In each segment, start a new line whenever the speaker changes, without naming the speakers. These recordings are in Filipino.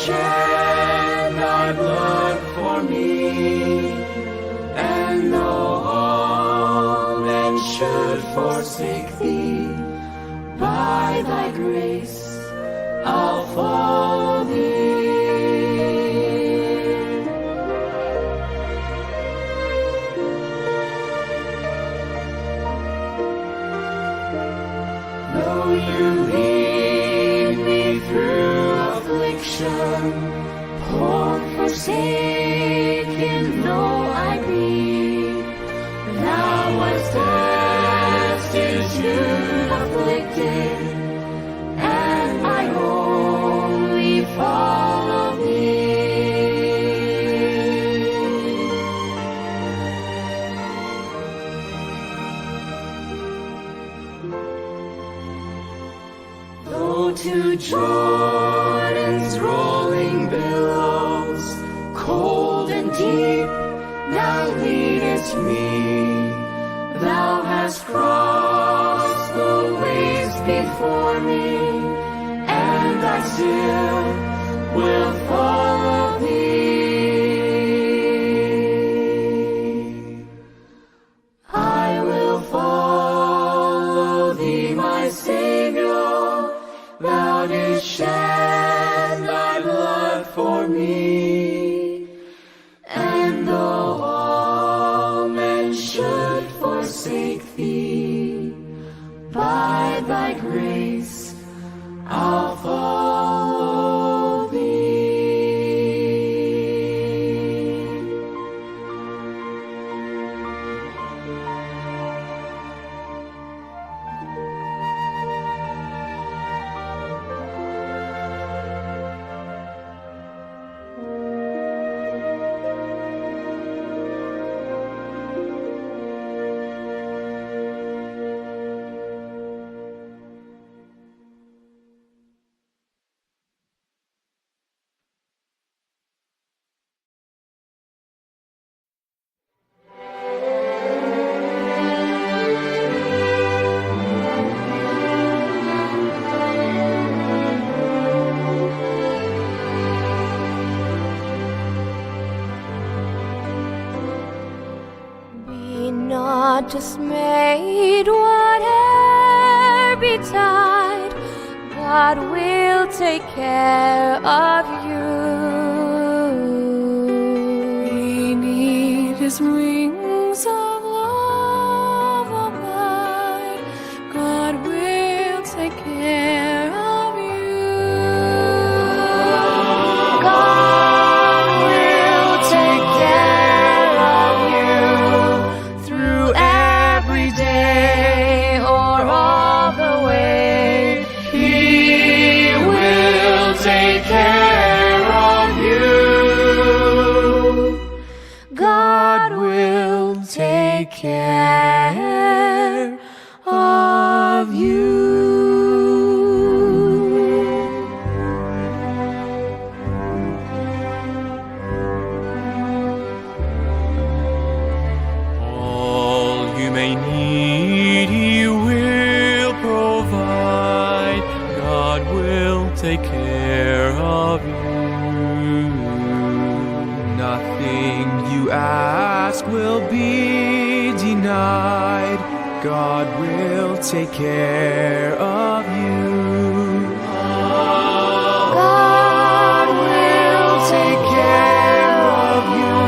shed thy blood for me, and though all men should forsake thee, by thy grace I'll follow thee. Though you lead me through affliction, poor forsaken though I be, thou wast destitute, afflicted, and I only follow thee. Though to Jordan's rolling billows, cold and deep, thou leadest me, thou hast crossed the waves before me, and I still will follow thee. I will follow thee, my Savior, thou didst shed thy blood for me, and though all men should forsake thee, by thy grace I'll follow thee.
Not dismayed, whate'er betide, God will take care of you. Beneath His wings of love abide, God will take care of you. God will take care of you through every day or all the way. He will take care of you. God will take care of you.
All you may need, He will provide. God will take care of you. Nothing you ask will be denied. God will take care of you.
God will take care of you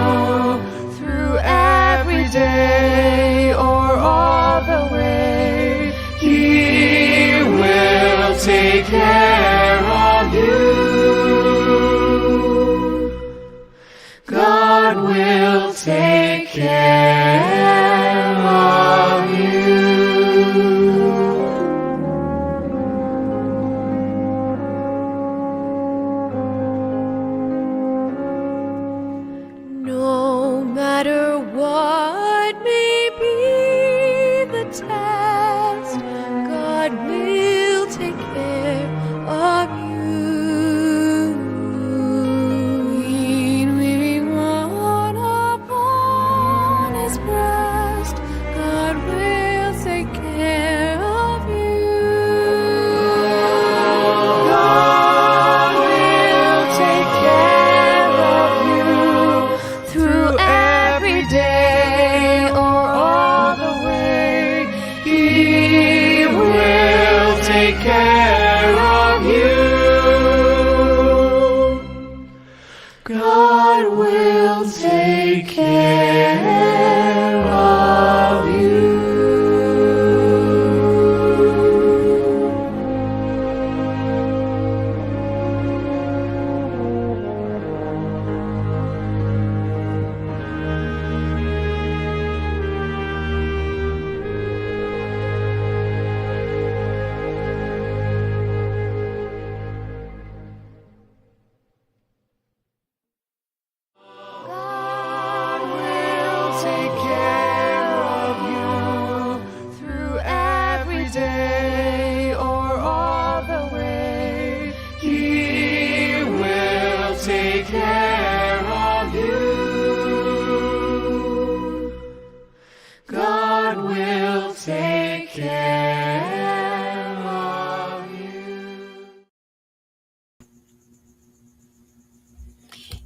through every day or all the way. He will take care of you. God will take care of you.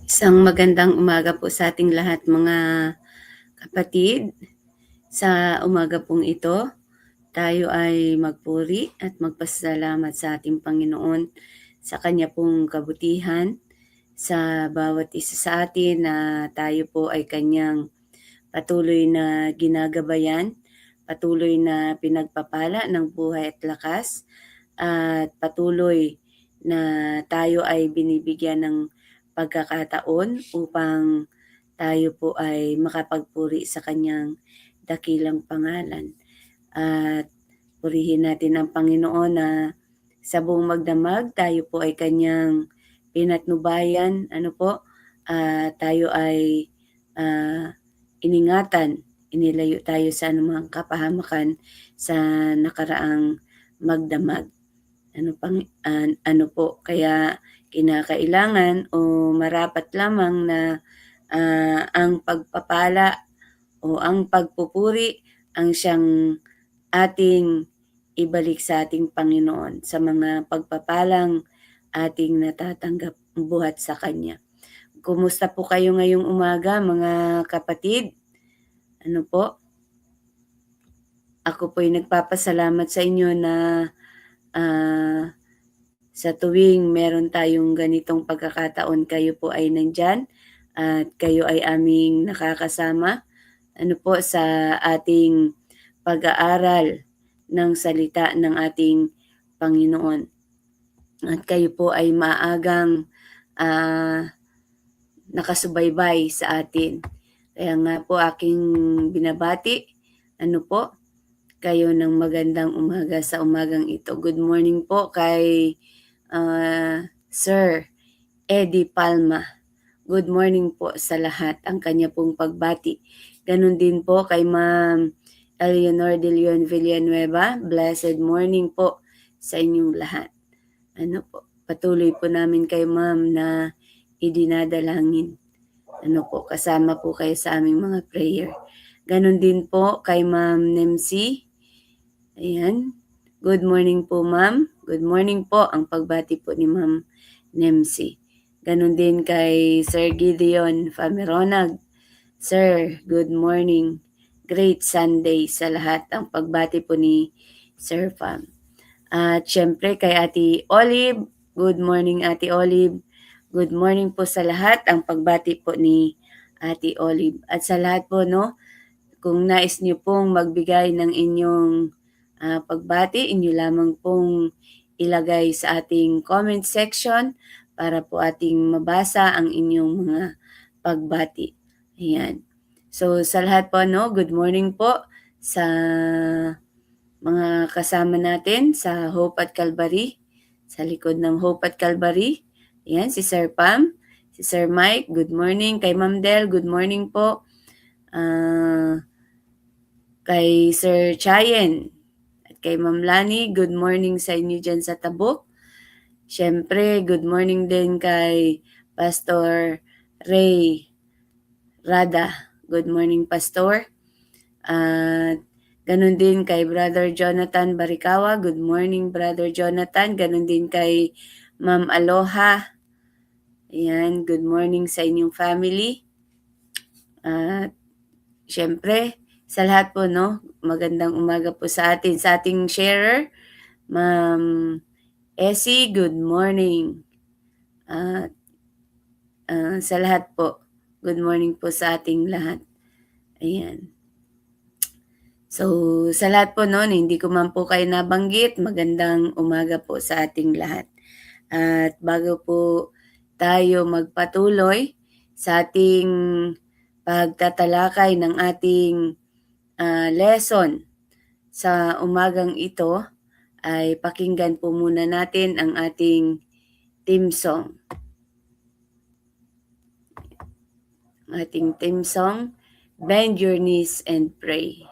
Isang magandang umaga po sa ating lahat mga kapatid. Sa umaga pong ito, tayo ay magpuri at magpasalamat sa ating Panginoon sa Kanya pong kabutihan sa bawat isa sa atin na tayo po ay Kanyang patuloy na ginagabayan, patuloy na pinagpapala ng buhay at lakas, at patuloy na tayo ay binibigyan ng pagkakataon upang tayo po ay makapagpuri sa Kanyang dakilang pangalan. At purihin natin ang Panginoon na sa buong magdamag tayo po ay Kanyang pinatnubayan, tayo ay iningatan, inilayo tayo sa anumang kapahamakan sa nakaraang magdamag. Kaya kinakailangan o marapat lamang na ang pagpapala o ang pagpupuri ang siyang ating ibalik sa ating Panginoon sa mga pagpapalang ating natatanggap buhat sa Kanya. Kumusta po kayo ngayong umaga mga kapatid? Ako po'y nagpapasalamat sa inyo na sa tuwing meron tayong ganitong pagkakataon, kayo po ay nandyan at kayo ay aming nakakasama sa ating pag-aaral ng salita ng ating Panginoon. At kayo po ay maagang nakasubaybay sa atin. Kaya nga po aking binabati, kayo ng magandang umaga sa umagang ito. Good morning po kay Sir Eddie Palma. Good morning po sa lahat, ang kanya pong pagbati. Ganun din po kay Ma'am Eleanor de Leon Villanueva. Blessed morning po sa inyong lahat. Patuloy po namin kay Ma'am na idinadalangin. Kasama po kayo sa aming mga prayer. Ganun din po kay Ma'am Nemsi. Ayan. Good morning po, Ma'am. Good morning po ang pagbati po ni Ma'am Nemsi. Ganun din kay Sir Gideon Fameronag. Sir, good morning. Great Sunday sa lahat ang pagbati po ni Sir Fam. At syempre kay Ate Olive. Good morning, Ate Olive. Good morning po sa lahat ang pagbati po ni Ate Olive. At sa lahat po, kung nais niyo pong magbigay ng inyong pagbati, inyo lamang pong ilagay sa ating comment section para po ating mabasa ang inyong mga pagbati. Ayan. So sa lahat po, good morning po sa mga kasama natin sa Hope at Calvary, sa likod ng Hope at Calvary. Ayan, si Sir Pam, si Sir Mike, good morning. Kay Ma'am Del, good morning po. Kay Sir Chayen, kay Ma'am Lani, good morning sa inyo dyan sa Tabuk. Siyempre, good morning din kay Pastor Ray Rada. Good morning, Pastor. At ganun din kay Brother Jonathan Barikawa. Good morning, Brother Jonathan. Ganun din kay Ma'am Aloha. Ayan, good morning sa inyong family. At siyempre, sa lahat po, magandang umaga po sa atin. Sa ating sharer, Ma'am Essie, good morning. Sa lahat po, good morning po sa ating lahat. Ayan. So, sa lahat po, hindi ko man po kayo nabanggit, magandang umaga po sa ating lahat. At bago po tayo magpatuloy sa ating pagtatalakay ng ating lesson sa umagang ito, ay pakinggan po muna natin ang ating theme song. Ating theme song, Bend Your Knees and Pray.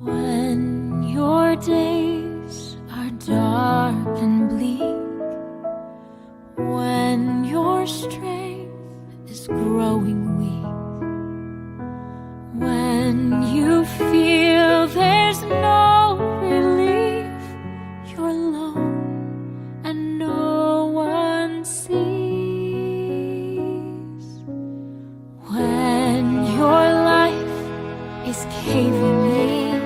When your days are dark and bleak, when your strength is is growing weak, when you feel there's no relief, you're alone and no one sees, when your life is caving in,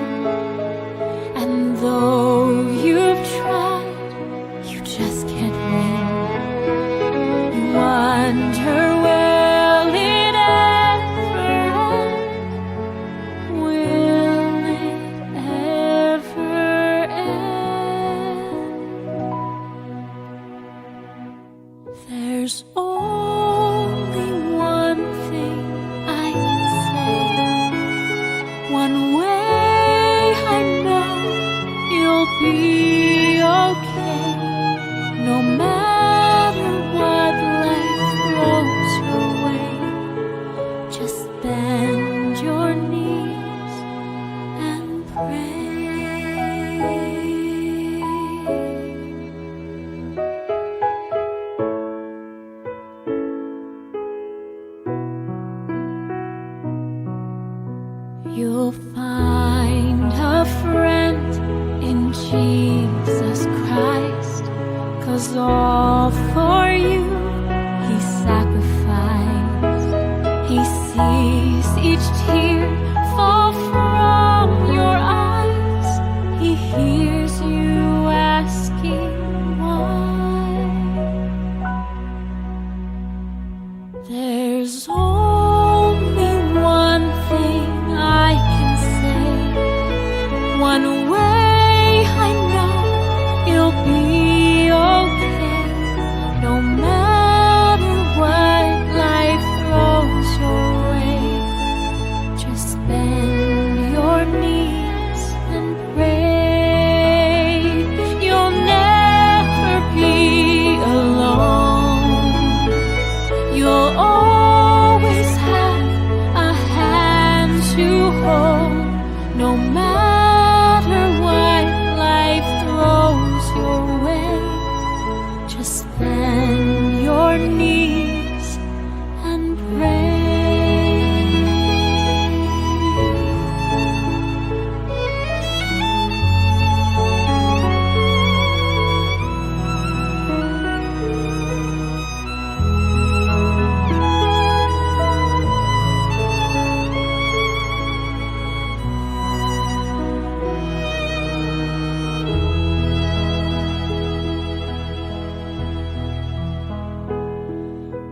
and though you've tried, you just can't win. You wonder, will it ever end? Will it ever end? There's only one thing I can say, one way I know you'll be okay, no matter what life throws your way. Just bend your knees and pray. You'll find a friend in Jesus Christ, 'cause all for you He sacrificed. He sees each tear fall from your eyes. He hears you asking why. There's only one thing I can say, one way I know you'll be okay, no matter what life throws your way. Just bend your knees and pray. You'll never be alone. You'll always have a hand to hold, no matter what life throws your way. Just bend your knees and pray.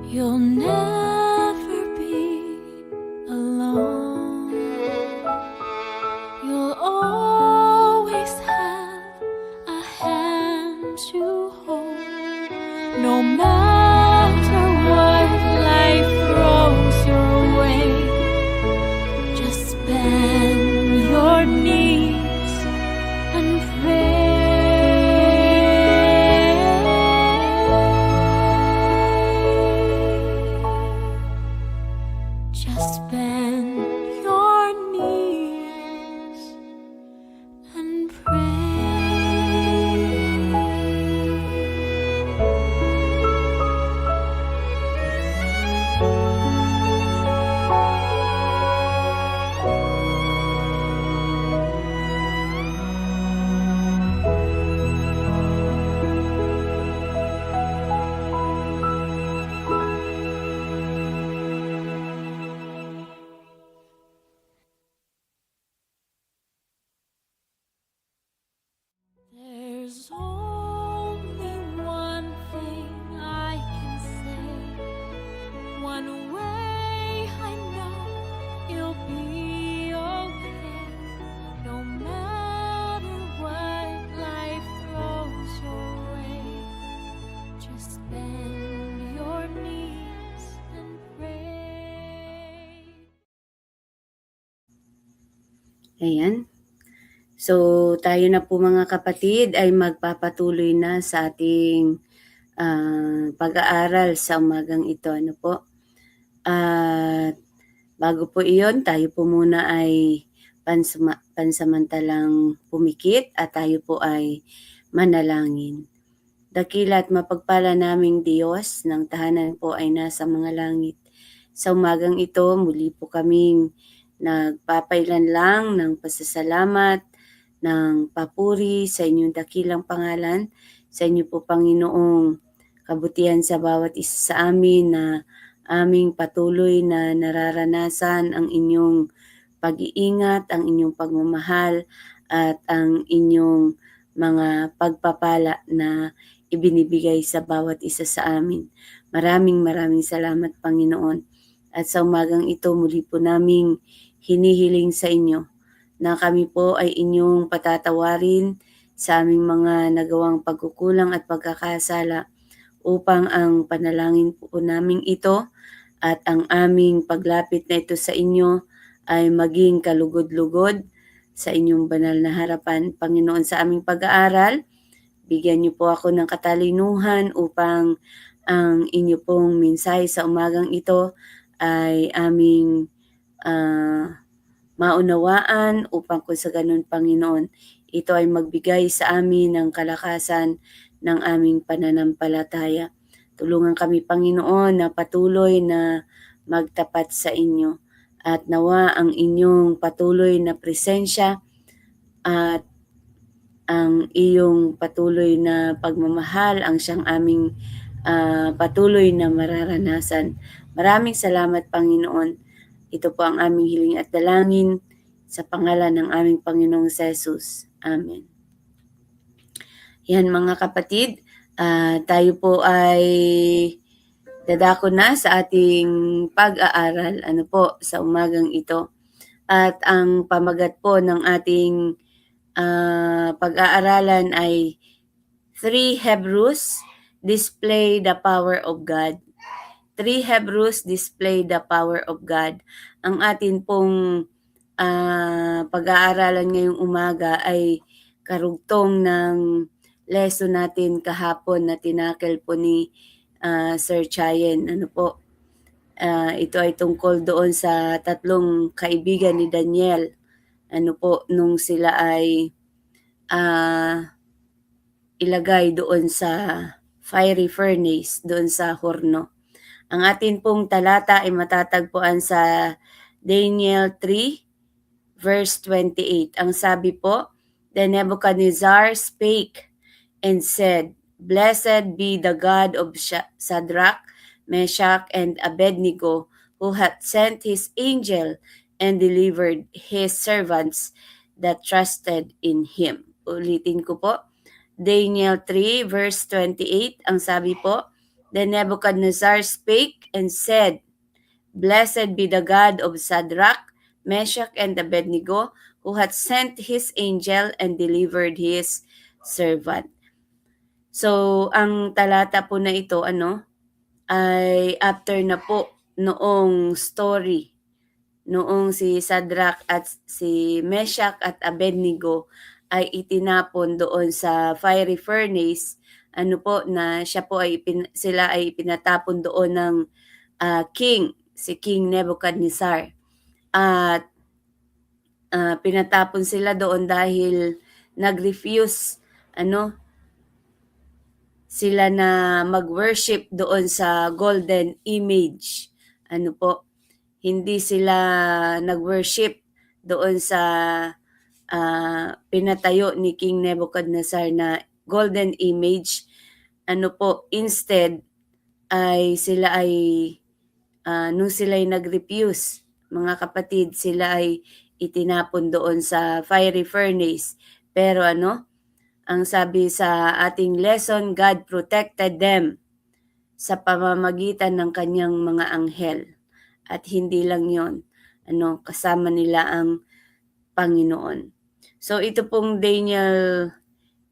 You'll never be alone. You'll always have a hand to hold, no matter what life throws your way. Just bend your knees and pray. Just bend your knees and pray. There's only one thing I can say, one way I know you'll be okay, no matter what life throws your way. Just bend your knees and pray.
Ayan. So, tayo na po mga kapatid ay magpapatuloy na sa ating pag-aaral sa umagang ito. Ano po? At bago po iyon, tayo po muna ay pansamantalang pumikit at tayo po ay manalangin. Dakila at mapagpala naming Diyos, ng tahanan po ay nasa mga langit. Sa umagang ito, muli po kaming nagpapailan lang ng pasasalamat, ng papuri sa inyong dakilang pangalan, sa inyo po Panginoong kabutihan sa bawat isa sa amin na aming patuloy na nararanasan ang inyong pag-iingat, ang inyong pagmamahal at ang inyong mga pagpapala na ibinibigay sa bawat isa sa amin. Maraming salamat Panginoon. At sa umagang ito muli po naming hinihiling sa inyo na kami po ay inyong patatawarin sa aming mga nagawang pagkukulang at pagkakasala upang ang panalangin po naming ito at ang aming paglapit na ito sa inyo ay maging kalugod-lugod sa inyong banal na harapan. Panginoon, sa aming pag-aaral, bigyan niyo po ako ng katalinuhan upang ang inyo pong mensahe sa umagang ito ay aming maunawaan upang kung sa ganun, Panginoon, ito ay magbigay sa amin ng kalakasan ng aming pananampalataya. Tulungan kami, Panginoon, na patuloy na magtapat sa inyo at nawa ang inyong patuloy na presensya at ang iyong patuloy na pagmamahal ang siyang aming patuloy na mararanasan. Maraming salamat, Panginoon. Ito po ang aming hiling at dalangin sa pangalan ng aming Panginoong Jesus. Amen. Yan mga kapatid, tayo po ay dadako na sa ating pag-aaral sa umagang ito. At ang pamagat po ng ating pag-aaralan ay 3 Hebrews, display the power of God. 3 Hebrews, display the power of God. Ang atin pong pag-aaralan ngayong umaga ay karugtong ng lesson natin kahapon na tinakil po ni Sir Chayen. Ito ay tungkol doon sa tatlong kaibigan ni Daniel. Nung sila ay ilagay doon sa fiery furnace, doon sa horno. Ang atin pong talata ay matatagpuan sa Daniel 3, verse 28. Ang sabi po, "Then Nebuchadnezzar spake and said, Blessed be the God of Shadrach, Meshach, and Abednego, who hath sent his angel and delivered his servants that trusted in him." Ulitin ko po, Daniel 3, verse 28. Ang sabi po, "Then Nebuchadnezzar spake and said, Blessed be the God of Shadrach, Meshach, and Abednego, who hath sent his angel and delivered his servant." So, ang talata po na ito, ay after na po noong story, noong si Shadrach at si Meshach at Abednego ay itinapon doon sa fiery furnace, na sila ay pinatapon doon ng si King Nebuchadnezzar. At pinatapon sila doon dahil nag-refuse sila na mag-worship doon sa golden image. Hindi sila nag-worship doon sa pinatayo ni King Nebuchadnezzar na golden image. Instead ay sila ay nung sila ay nag-refuse, mga kapatid, sila ay itinapon doon sa fiery furnace. Pero ang sabi sa ating lesson, God protected them sa pamamagitan ng kanyang mga anghel. At hindi lang yon, kasama nila ang Panginoon. So ito pong Daniel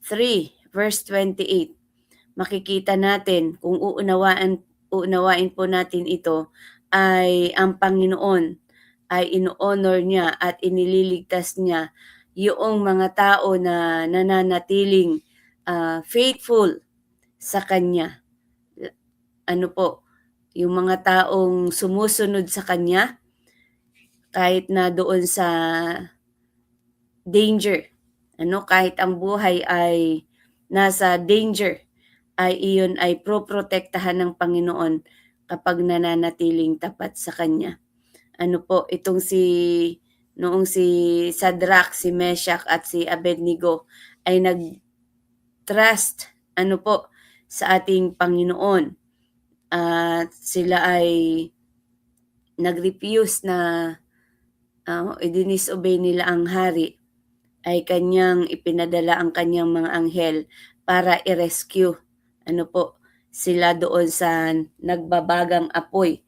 3, verse 28. Makikita natin kung uunawain po natin ito ay ang Panginoon ay ino-honor niya at inililigtas niya yung mga tao na nananatiling faithful sa Kanya. Yung mga taong sumusunod sa Kanya kahit na doon sa danger. Kahit ang buhay ay nasa danger, ay iyon ay proprotektahan ng Panginoon kapag nananatiling tapat sa Kanya. Ano po, noong si Shadrach, si Meshach at si Abednego ay nag-trust sa ating Panginoon at sila ay nag-refuse na i-disobey nila ang hari, ay kanyang ipinadala ang kanyang mga anghel para i-rescue sila doon sa nagbabagang apoy.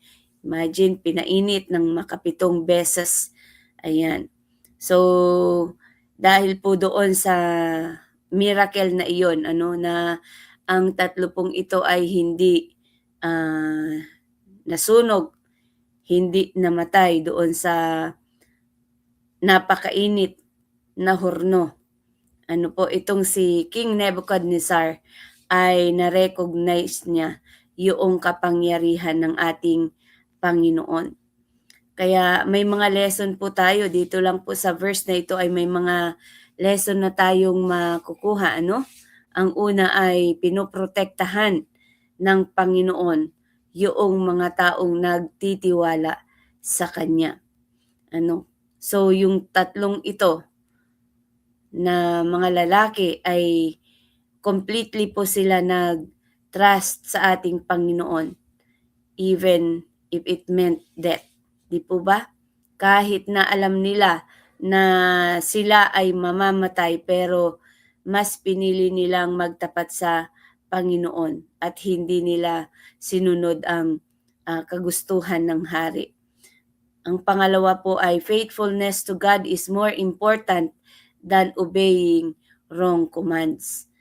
Imagine, pinainit ng makapitong beses. Ayan. So, dahil po doon sa miracle na iyon, na ang 30 ito ay hindi nasunog, hindi namatay doon sa napakainit na horno. Itong si King Nebuchadnezzar ay na-recognize niya yung kapangyarihan ng ating Panginoon. Kaya may mga lesson po tayo dito lang po sa verse na ito, ay may mga lesson na tayong makukuha. Ang una ay pinoprotektahan ng Panginoon yung mga taong nagtitiwala sa Kanya. So yung tatlong ito na mga lalaki ay completely po sila nag-trust sa ating Panginoon, even if it meant death. Di po ba? Kahit na alam nila na sila ay mamamatay, pero mas pinili nilang magtapat sa Panginoon at hindi nila sinunod ang kagustuhan ng hari. Ang pangalawa po ay faithfulness to God is more important than obeying wrong commands.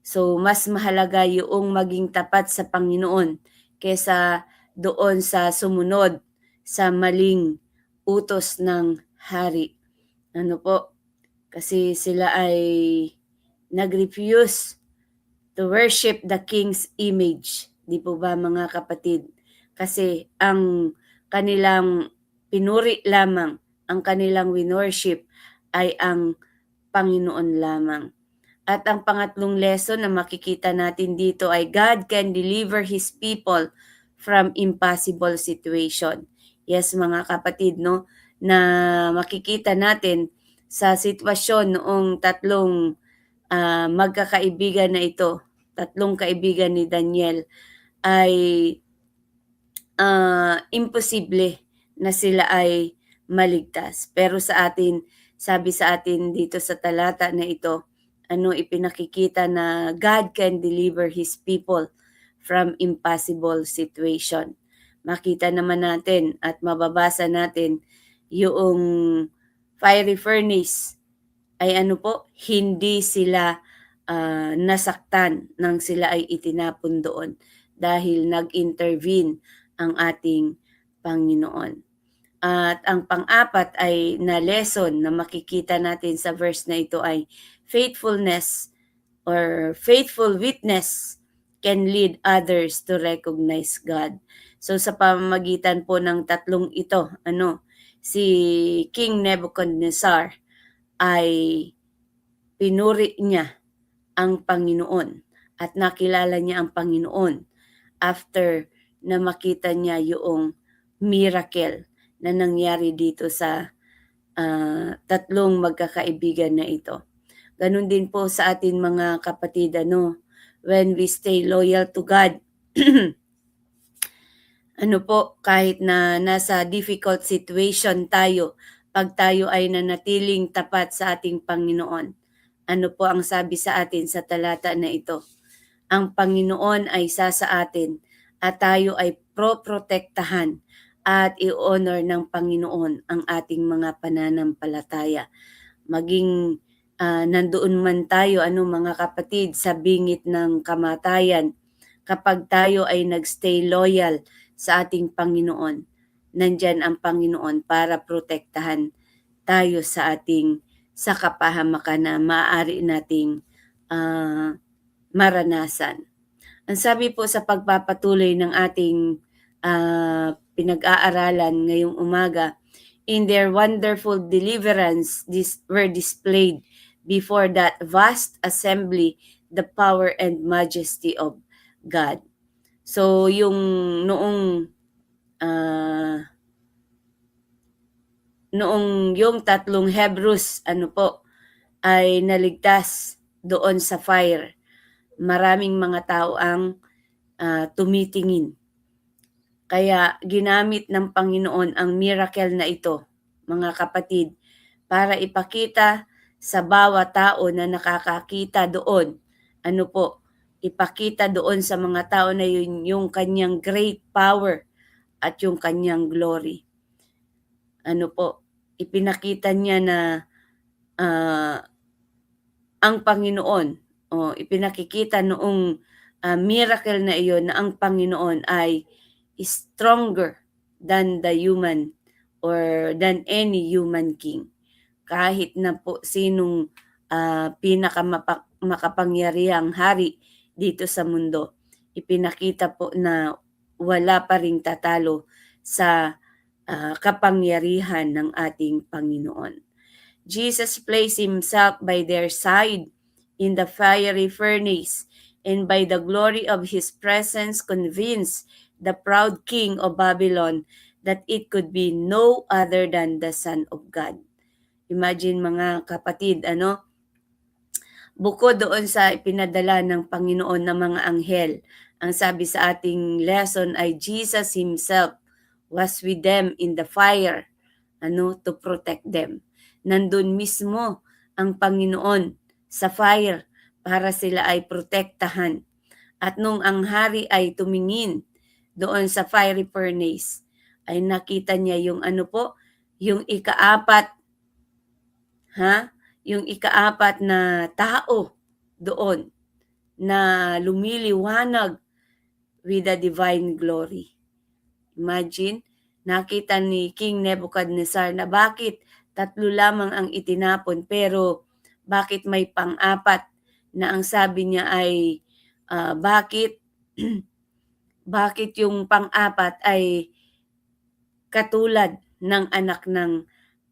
So mas mahalaga yung maging tapat sa Panginoon kesa doon sa sumunod sa maling utos ng hari. Kasi sila ay nag-refuse to worship the king's image. Di po ba, mga kapatid? Kasi ang kanilang pinuri lamang, ang kanilang winorship ay ang Panginoon lamang. At ang pangatlong lesson na makikita natin dito ay God can deliver His people from impossible situation. Yes, mga kapatid, na makikita natin sa sitwasyon noong tatlong magkakaibigan na ito, tatlong kaibigan ni Daniel, ay imposible na sila ay maligtas. Pero sa atin, sabi sa atin dito sa talata na ito, ipinakikita na God can deliver His people from impossible situation. Makita naman natin at mababasa natin yung fiery furnace ay hindi sila nasaktan nang sila ay itinapon doon dahil nag-intervene ang ating Panginoon. At ang pang-apat ay na lesson na makikita natin sa verse na ito ay faithfulness or faithful witness can lead others to recognize God. So sa pamamagitan po ng tatlong ito, si King Nebuchadnezzar ay pinuri niya ang Panginoon at nakilala niya ang Panginoon after na makita niya yung miracle na nangyari dito sa tatlong magkakaibigan na ito. Ganun din po sa atin, mga kapatid, when we stay loyal to God, kahit na nasa difficult situation tayo, pag tayo ay nanatiling tapat sa ating Panginoon, po ang sabi sa atin sa talata na ito? Ang Panginoon ay isa sa atin at tayo ay proprotektahan at i-honor ng Panginoon ang ating mga pananampalataya. Maging nandoon man tayo, mga kapatid, sa bingit ng kamatayan, kapag tayo ay nagstay loyal sa ating Panginoon, nandyan ang Panginoon para protektahan tayo sa kapahamakan na maaari nating maranasan. Ang sabi po sa pagpapatuloy ng ating pinag-aaralan ngayong umaga, in their wonderful deliverance were displayed before that vast assembly the power and majesty of God. So yung noong yung tatlong Hebrews ay naligtas doon sa fire. Maraming mga tao ang tumitingin. Kaya ginamit ng Panginoon ang miracle na ito, mga kapatid, para ipakita sa bawat tao na nakakakita doon. Ipakita doon sa mga tao na yun yung kanyang great power at yung kanyang glory. Ipinakita niya na ang Panginoon, ipinakikita noong miracle na iyon na ang Panginoon ay stronger than the human or than any human king. Kahit na po sinong pinakamakapangyarihang hari dito sa mundo, ipinakita po na wala pa ring tatalo sa kapangyarihan ng ating Panginoon. Jesus placed himself by their side in the fiery furnace, and by the glory of his presence convinced the proud king of Babylon that it could be no other than the Son of God. Imagine mga kapatid, bukod doon sa ipinadala ng Panginoon na mga anghel, ang sabi sa ating lesson ay Jesus himself was with them in the fire, to protect them. Nandun mismo ang Panginoon sa fire para sila ay protektahan. At nung ang hari ay tumingin doon sa fiery furnace, ay nakita niya yung yung ikaapat na tao doon na lumiliwanag with the divine glory. Imagine, nakita ni King Nebuchadnezzar na bakit 3 lamang ang itinapon pero bakit may pang-4 na ang sabi niya ay bakit yung pang-4 ay katulad ng anak ng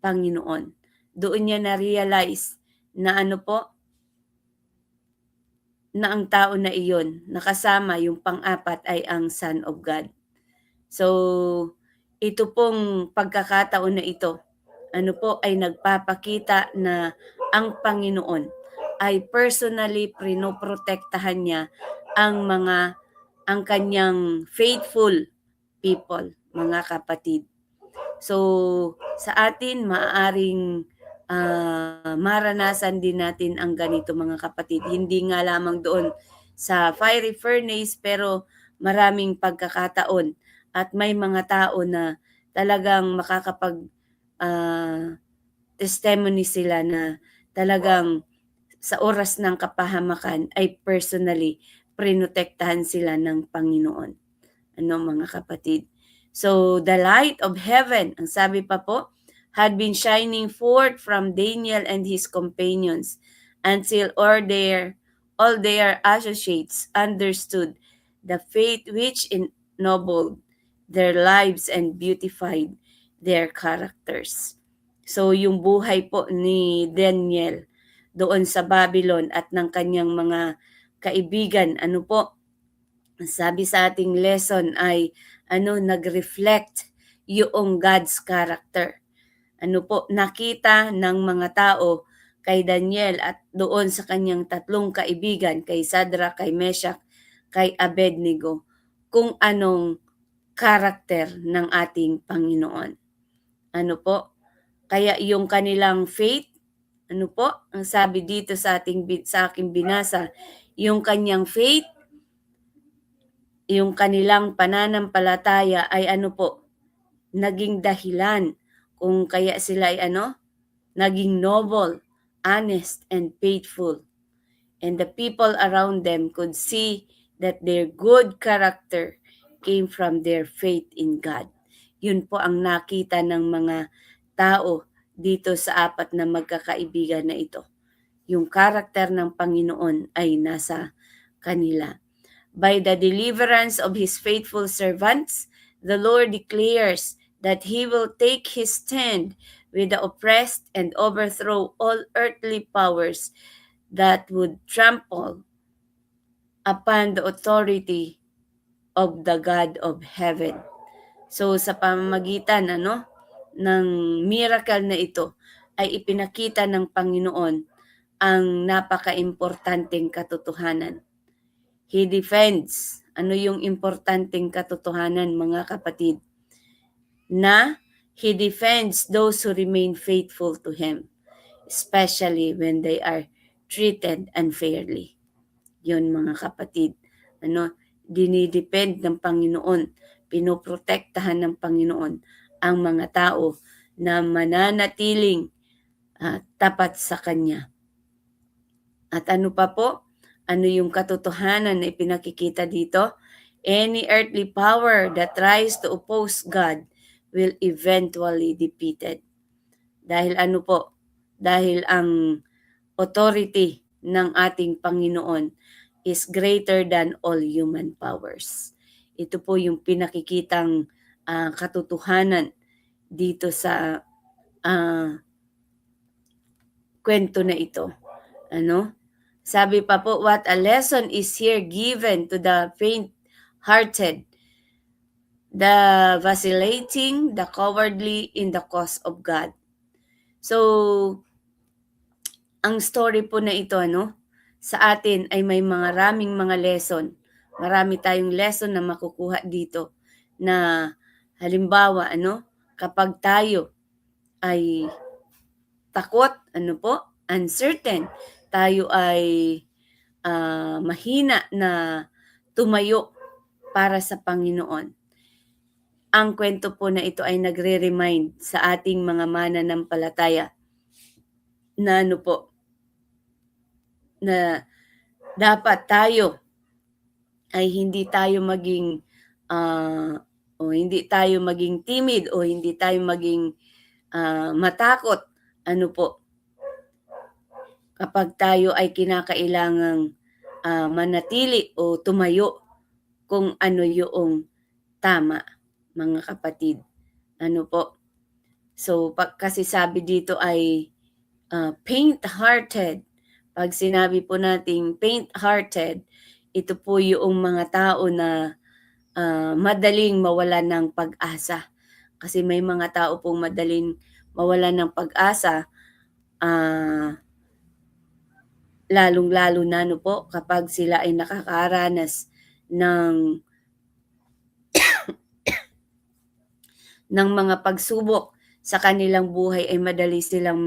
Panginoon. Doon niya na-realize na na ang tao na iyon, nakasama yung pang-4 ay ang Son of God. So, ito pong pagkakataon na ito, ay nagpapakita na ang Panginoon ay personally pinoprotektahan niya ang kanyang faithful people, mga kapatid. So, sa atin, maaaring maranasan din natin ang ganito, mga kapatid. Hindi nga lamang doon sa fiery furnace, pero maraming pagkakataon at may mga tao na talagang makakapag testimony sila na talagang sa oras ng kapahamakan ay personally prinotektahan sila ng Panginoon. Mga kapatid? So, the light of heaven, ang sabi pa po, had been shining forth from Daniel and his companions until all their associates understood the faith which ennobled their lives and beautified their characters. So, yung buhay po ni Daniel doon sa Babylon at ng kanyang mga kaibigan, sabi sa ating lesson ay nag-reflect yung God's character. Nakita ng mga tao kay Daniel at doon sa kanyang 3 kaibigan, kay Shadrach, kay Meshach, kay Abednego, kung anong karakter ng ating Panginoon. Kaya yung kanilang faith, ang sabi dito sa aking binasa, yung kanyang faith, yung kanilang pananampalataya ay naging dahilan kung kaya sila ay naging noble, honest, and faithful. And the people around them could see that their good character came from their faith in God. Yun po ang nakita ng mga tao dito sa 4 na magkakaibigan na ito. Yung karakter ng Panginoon ay nasa kanila. By the deliverance of his faithful servants, the Lord declares that he will take his stand with the oppressed and overthrow all earthly powers that would trample upon the authority of the God of heaven. So sa pamamagitan ng miracle na ito ay ipinakita ng Panginoon ang napaka-importanteng katotohanan. He defends. Ano yung importanteng katotohanan, mga kapatid? Na He defends those who remain faithful to Him, especially when they are treated unfairly. Yun, mga kapatid. Dinidepend ng Panginoon, pinoprotektahan ng Panginoon ang mga tao na mananatiling tapat sa Kanya. At ano pa po? Ano yung katotohanan na ipinakikita dito? Any earthly power that tries to oppose God will eventually defeated. Dahil ano po? Dahil ang authority ng ating Panginoon is greater than all human powers. Ito po yung pinakikitang katotohanan dito sa kwento na ito. Sabi pa po, what a lesson is here given to the faint-hearted, the vacillating, the cowardly in the cause of God. So, ang story po na ito, sa atin ay may maraming mga lesson. Marami tayong lesson na makukuha dito na halimbawa, kapag tayo ay takot, uncertain, tayo ay mahina na tumayo para sa Panginoon. Ang kwento po na ito ay nagre-remind sa ating mga mananampalataya na na dapat tayo ay hindi tayo maging timid o hindi tayo maging matakot kapag tayo ay kinakailangang manatili o tumayo kung ano yung tama, mga kapatid. So kasi sabi dito ay faint-hearted. Pag sinabi po nating faint-hearted, ito po yung mga tao na madaling mawalan ng pag-asa. Kasi may mga tao pong madaling mawalan ng pag-asa, lalong-lalo na kapag sila ay nakakaranas ng ng mga pagsubok sa kanilang buhay, ay madali silang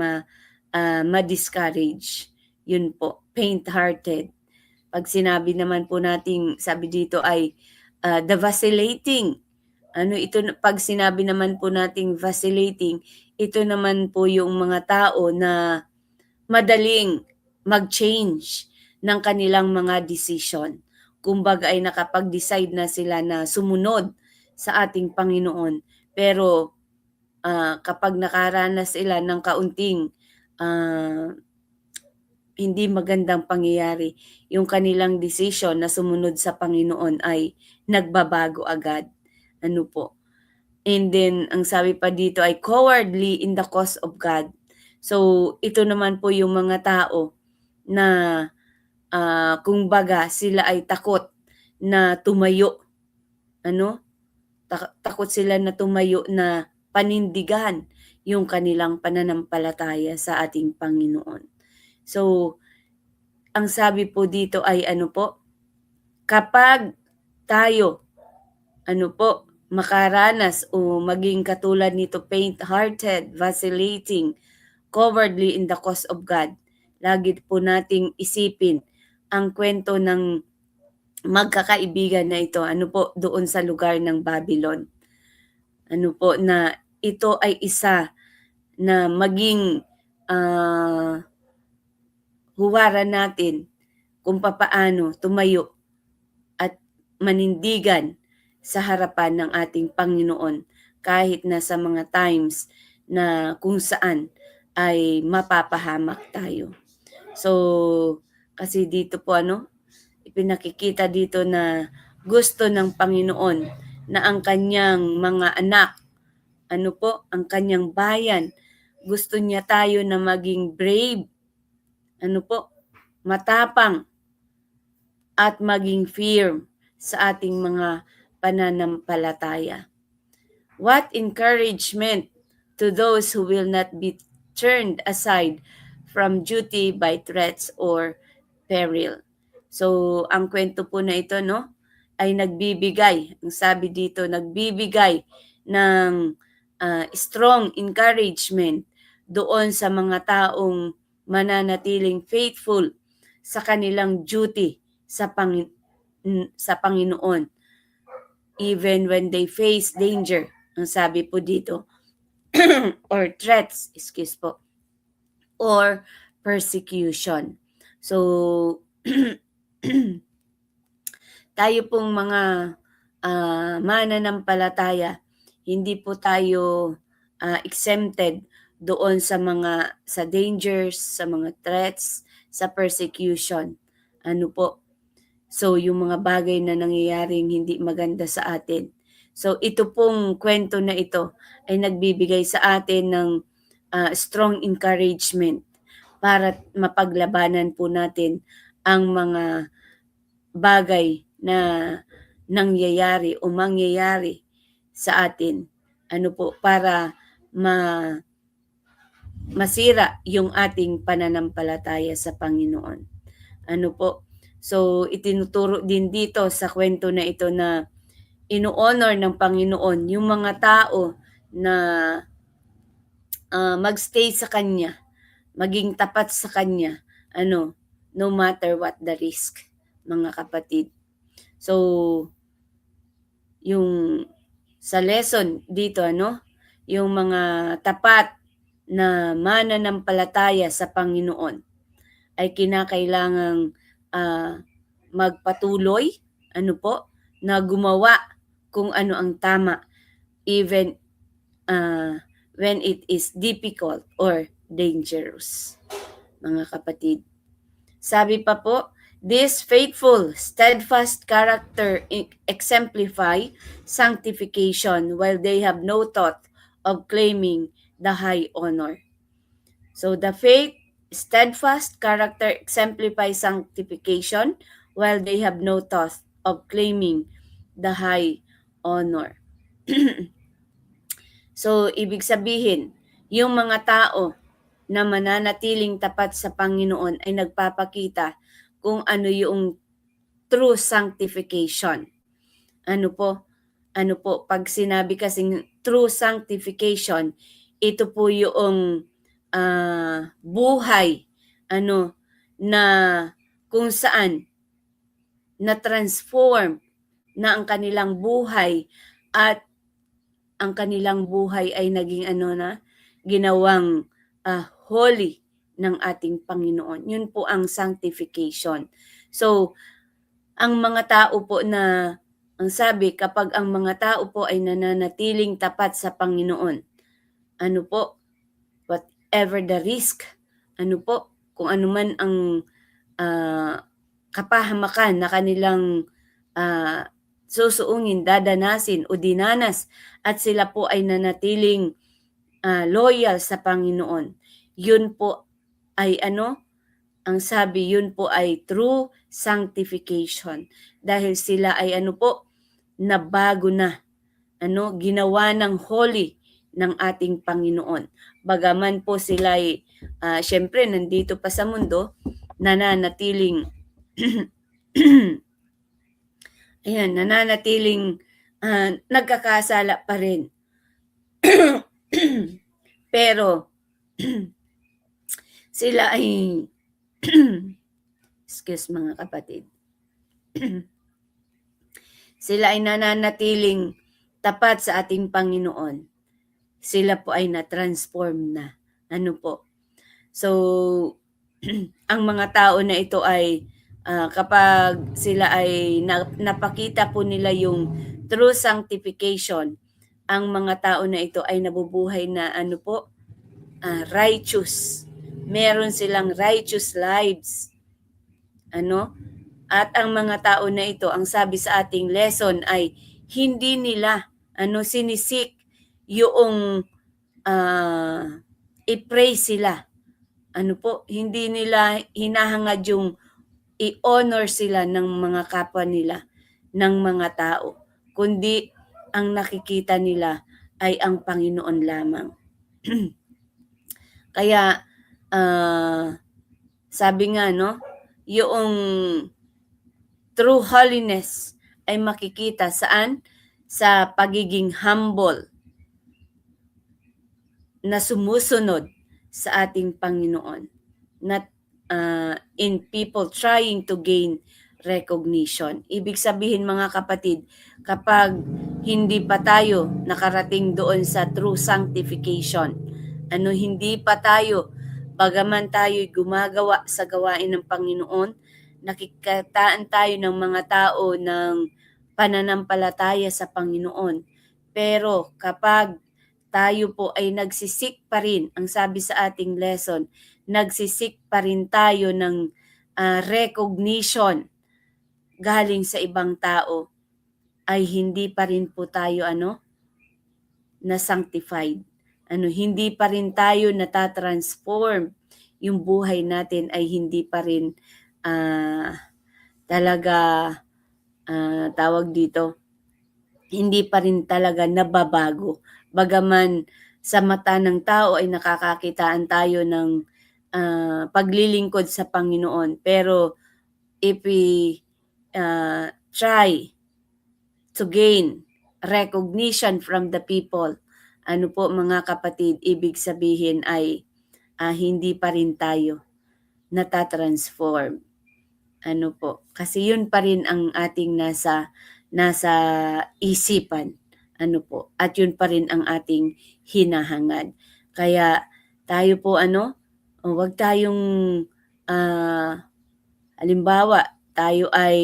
ma-discourage. Yun po, faint-hearted. Pag sinabi naman po natin, sabi dito ay the vacillating. Pag sinabi naman po nating vacillating, ito naman po yung mga tao na madaling mag-change ng kanilang mga decision. Kumbaga ay nakapag-decide na sila na sumunod sa ating Panginoon. Pero kapag nakaranas sila ng kaunting hindi magandang pangyayari, yung kanilang decision na sumunod sa Panginoon ay nagbabago agad. And then, ang sabi pa dito ay cowardly in the cause of God. So, ito naman po yung mga tao na kumbaga sila ay takot na tumayo. Takot sila na tumayo na panindigan yung kanilang pananampalataya sa ating Panginoon. So, ang sabi po dito ay kapag tayo makaranas o maging katulad nito, faint-hearted, vacillating, cowardly in the cause of God, lagi po nating isipin ang kwento ng magkakaibigan na ito, doon sa lugar ng Babylon. Na ito ay isa na maging huwaran natin kung papaano tumayo at manindigan sa harapan ng ating Panginoon kahit na sa mga times na kung saan ay mapapahamak tayo. So, kasi dito po ipinakikita dito na gusto ng Panginoon na ang kanyang mga anak, ang kanyang bayan, gusto niya tayo na maging brave, matapang at maging firm sa ating mga pananampalataya. What encouragement to those who will not be turned aside from duty by threats or peril. So, ang kwento po na ito, no, ay nagbibigay, ang sabi dito, nagbibigay ng strong encouragement doon sa mga taong mananatiling faithful sa kanilang duty sa Panginoon, even when they face danger, ang sabi po dito, or threats, or persecution. So, tayo pong mga mananampalataya, hindi po tayo exempted doon sa dangers, sa mga threats, sa persecution. Ano po? So, yung mga bagay na nangyayaring hindi maganda sa atin. So, ito pong kwento na ito ay nagbibigay sa atin ng strong encouragement para mapaglabanan po natin ang mga bagay na nangyayari o mangyayari sa atin. Ano po, para masira yung ating pananampalataya sa Panginoon. Ano po? So, itinuturo din dito sa kwento na ito na ino-honor ng Panginoon yung mga tao na magstay sa Kanya, maging tapat sa Kanya, no matter what the risk, mga kapatid. So, yung sa lesson dito, yung mga tapat na mananampalataya sa Panginoon ay kinakailangang magpatuloy, na gumawa kung ano ang tama, even when it is difficult or dangerous, mga kapatid. Sabi pa po, this faithful, steadfast character exemplify sanctification while they have no thought of claiming the high honor. So the steadfast character exemplifies sanctification while they have no thought of claiming the high honor. So, ibig sabihin, yung mga tao na mananatiling tapat sa Panginoon ay nagpapakita kung ano yung true sanctification. Ano po, pag sinabi kasing true sanctification, ito po yung buhay, na kung saan na-transform na ang kanilang buhay at ang kanilang buhay ay naging ginawang holy ng ating Panginoon. Yun po ang sanctification. So, ang mga tao po ang sabi, kapag ang mga tao po ay nananatiling tapat sa Panginoon, whatever the risk, kung ano man ang kapahamakan na kanilang susuungin, dadanasin o dinanas, at sila po ay nanatiling loyal sa Panginoon. Yun po ay ang sabi, yun po ay true sanctification. Dahil sila ay nabago na, ginawa ng holy ng ating Panginoon. Bagaman po sila ay, syempre, nandito pa sa mundo, nananatiling nananatiling nagkakasala pa rin. Pero sila ay mga kapatid. Sila ay nananatiling tapat sa ating Panginoon. Sila po ay na-transform na. So, ang mga tao na ito ay kapag sila ay napakita po nila yung true sanctification, ang mga tao na ito ay nabubuhay na righteous. Meron silang righteous lives. At ang mga tao na ito, ang sabi sa ating lesson ay hindi nila sinisik yung i-praise sila. Hindi nila hinahangad yung i-honor sila ng mga kapwa nila, ng mga tao. kundi ang nakikita nila ay ang Panginoon lamang. Kaya sabi nga, no, yung true holiness ay makikita saan? Sa pagiging humble na sumusunod sa ating Panginoon. Not in people trying to gain recognition. Ibig sabihin, mga kapatid, kapag hindi pa tayo nakarating doon sa true sanctification, hindi pa tayo, bagaman tayo'y gumagawa sa gawain ng Panginoon, nakikitaan tayo ng mga tao ng pananampalataya sa Panginoon. Pero kapag tayo po ay nagsisik pa rin, ang sabi sa ating lesson, nagsisik pa rin tayo ng recognition galing sa ibang tao, ay hindi pa rin po tayo na sanctified. Hindi pa rin tayo natatransform. Yung buhay natin ay hindi pa rin talaga tawag dito, hindi pa rin talaga nababago. Bagaman sa mata ng tao ay nakakakitaan tayo ng paglilingkod sa Panginoon. Pero if we try to gain recognition from the people, po mga kapatid, ibig sabihin ay hindi pa rin tayo natatransform. Po, kasi yun pa rin ang ating nasa isipan, po, at yun pa rin ang ating hinahangad. Kaya tayo po wag tayong halimbawa, tayo ay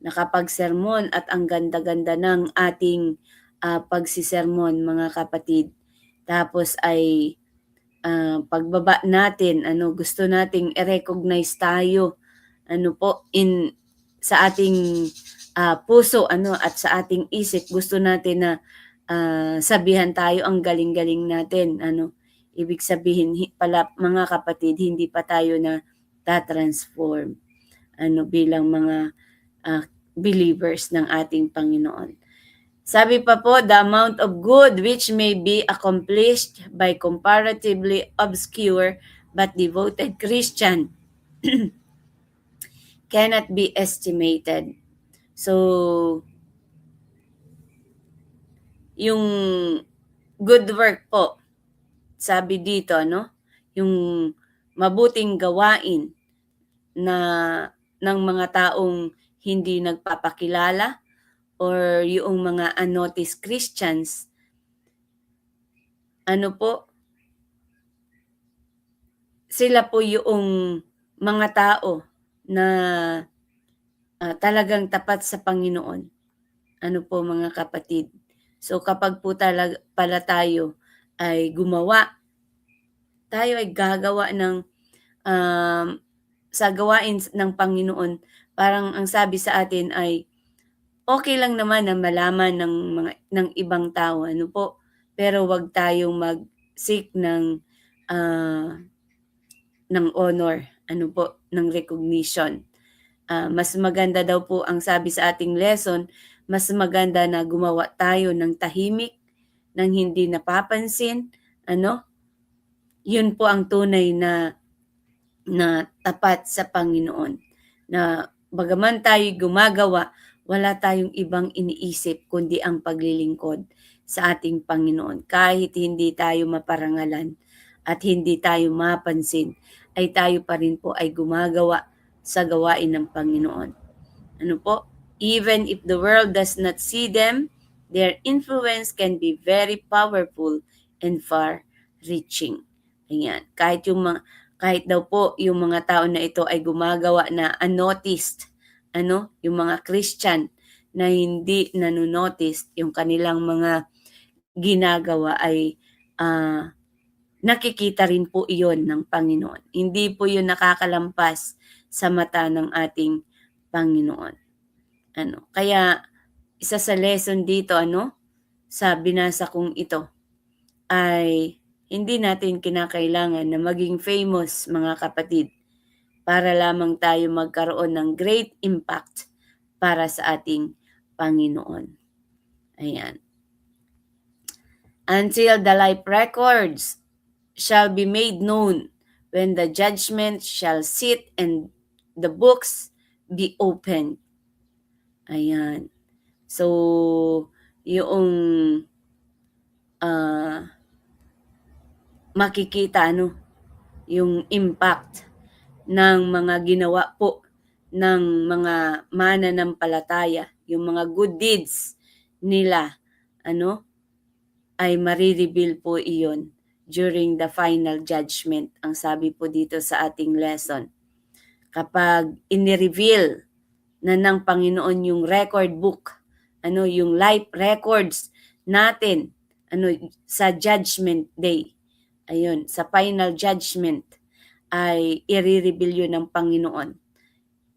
nakapagsermon at ang ganda-ganda ng ating pagsisermon, mga kapatid. Tapos ay pagbaba natin, gusto nating i-recognize tayo po sa ating puso at sa ating isip, gusto natin na sabihan tayo ang galing-galing natin. Ibig sabihin pala, mga kapatid, hindi pa tayo na tatransform bilang mga believers ng ating Panginoon. Sabi pa po, the amount of good which may be accomplished by comparatively obscure but devoted Christian cannot be estimated. So, yung good work po, sabi dito, yung mabuting gawain ng mga taong hindi nagpapakilala or yung mga unnoticed Christians, po, sila po yung mga tao na talagang tapat sa Panginoon. Po, mga kapatid. So kapag po pala tayo ay gumawa, tayo ay gagawa ng sa gawain ng Panginoon, parang ang sabi sa atin ay okay lang naman na malaman ng ibang tao, po, pero wag tayong mag-seek ng honor, po, ng recognition. Mas maganda daw po, ang sabi sa ating lesson, mas maganda na gumawa tayo ng tahimik, ng hindi napapansin, yun po ang tunay na tapat sa Panginoon. Na bagaman tayo gumagawa, wala tayong ibang iniisip kundi ang paglilingkod sa ating Panginoon. Kahit hindi tayo maparangalan at hindi tayo mapansin, ay tayo pa rin po ay gumagawa sa gawain ng Panginoon. Po? Even if the world does not see them, their influence can be very powerful and far-reaching. Ayan. Kahit daw po yung mga tao na ito ay gumagawa na unnoticed, yung mga Christian na hindi nanonotice, yung kanilang mga ginagawa ay nakikita rin po iyon ng Panginoon. Hindi po yun nakakalampas sa mata ng ating Panginoon. Kaya isa sa lesson dito, sa binasa kong ito, ay hindi natin kinakailangan na maging famous, mga kapatid, para lamang tayo magkaroon ng great impact para sa ating Panginoon. Ayan. Until the life records shall be made known, when the judgment shall sit and the books be opened. Ayan. So, yung makikita yung impact ng mga ginawa po ng mga mananampalataya, yung mga good deeds nila, ay marireveal po iyon during the final judgment. Ang sabi po dito sa ating lesson, kapag inireveal na ng Panginoon yung record book, yung life records natin, sa judgment day, ayun, sa final judgment, ay i-reveal yun ng Panginoon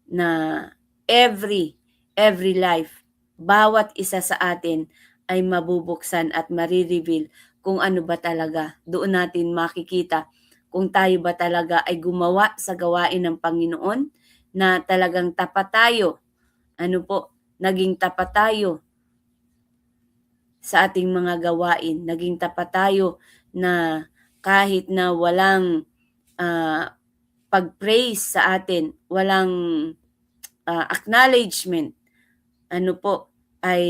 na every life, bawat isa sa atin ay mabubuksan at marireveal kung ano ba talaga. Doon natin makikita kung tayo ba talaga ay gumawa sa gawain ng Panginoon, na talagang tapat tayo, naging tapat tayo sa ating mga gawain, naging tapat tayo na kahit na walang pag-praise sa atin, walang acknowledgement, ay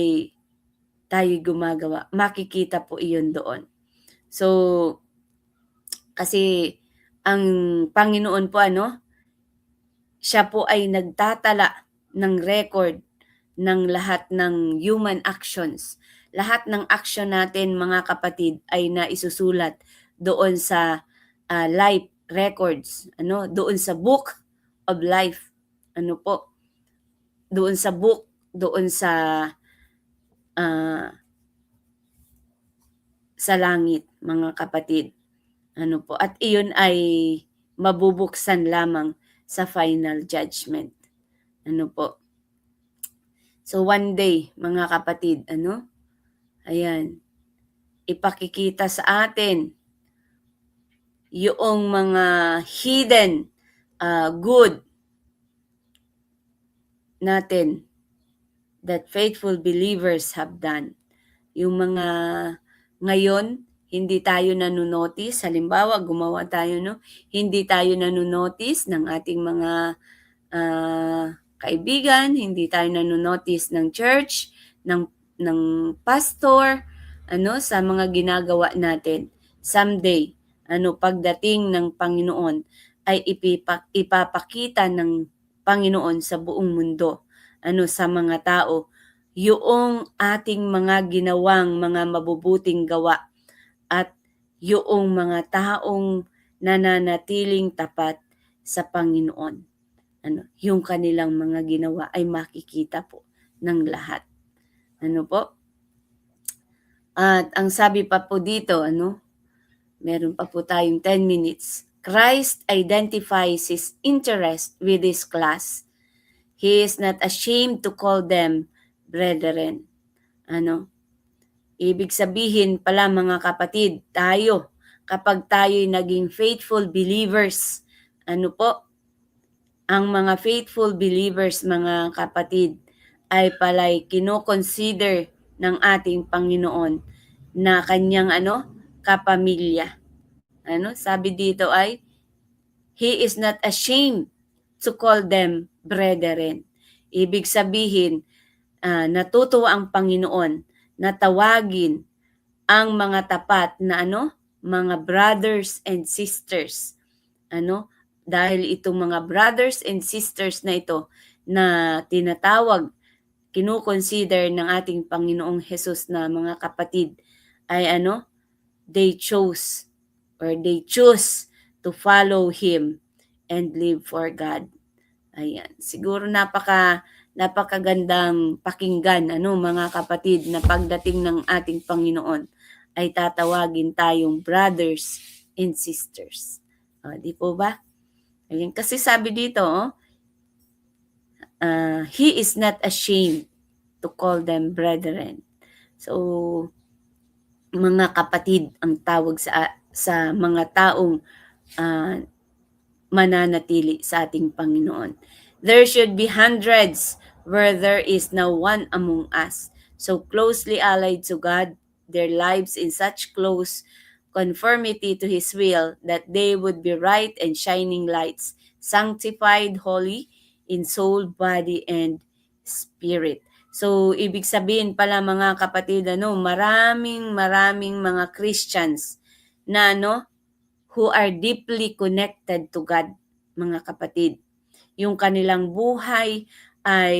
tayo gumagawa. Makikita po iyon doon. So, kasi ang Panginoon po, siya po ay nagtatala ng record ng lahat ng human actions. Lahat ng action natin, mga kapatid, ay naisusulat doon sa life records, doon sa book of life, doon sa book, doon sa langit, mga kapatid. At iyon ay mabubuksan lamang sa final judgment. So one day, mga kapatid, ayan, ipakikita sa atin yung mga hidden good natin that faithful believers have done. Yung mga ngayon, hindi tayo nanonotice. Halimbawa, gumawa tayo, hindi tayo nanonotice ng ating mga kaibigan, hindi tayo nanonotice ng church, ng pastor, sa mga ginagawa natin. Someday, pagdating ng Panginoon, ay ipapakita ng Panginoon sa buong mundo, sa mga tao, yung ating mga ginawang mga mabubuting gawa, at yung mga taong nananatiling tapat sa Panginoon. Yung kanilang mga ginawa ay makikita po ng lahat. Po? At ang sabi pa po dito, meron pa po tayong 10 minutes. Christ identifies his interest with his class. He is not ashamed to call them brethren. Ibig sabihin pala, mga kapatid, tayo, kapag tayo'y naging faithful believers, ang mga faithful believers, mga kapatid, ay pala'y kino-consider ng ating Panginoon na kanyang kapamilya. Sabi dito ay, he is not ashamed to call them brethren. Ibig sabihin, natutuwa ang Panginoon na tawagin ang mga tapat na mga brothers and sisters. Dahil itong mga brothers and sisters na ito na tinatawag, kino-consider ng ating Panginoong Hesus na mga kapatid, ay they choose to follow Him and live for God. Ayan. Siguro napakagandang pakinggan, mga kapatid, na pagdating ng ating Panginoon ay tatawagin tayong brothers and sisters. Di po ba? Ayan. Kasi sabi dito, he is not ashamed to call them brethren. So, mga kapatid ang tawag sa mga taong mananatili sa ating Panginoon. There should be hundreds where there is now one among us. so closely allied to God, their lives in such close conformity to His will that they would be bright and shining lights, sanctified, holy in soul, body, and spirit. So, ibig sabihin pala mga kapatid, maraming mga Christians na who are deeply connected to God, mga kapatid. Yung kanilang buhay ay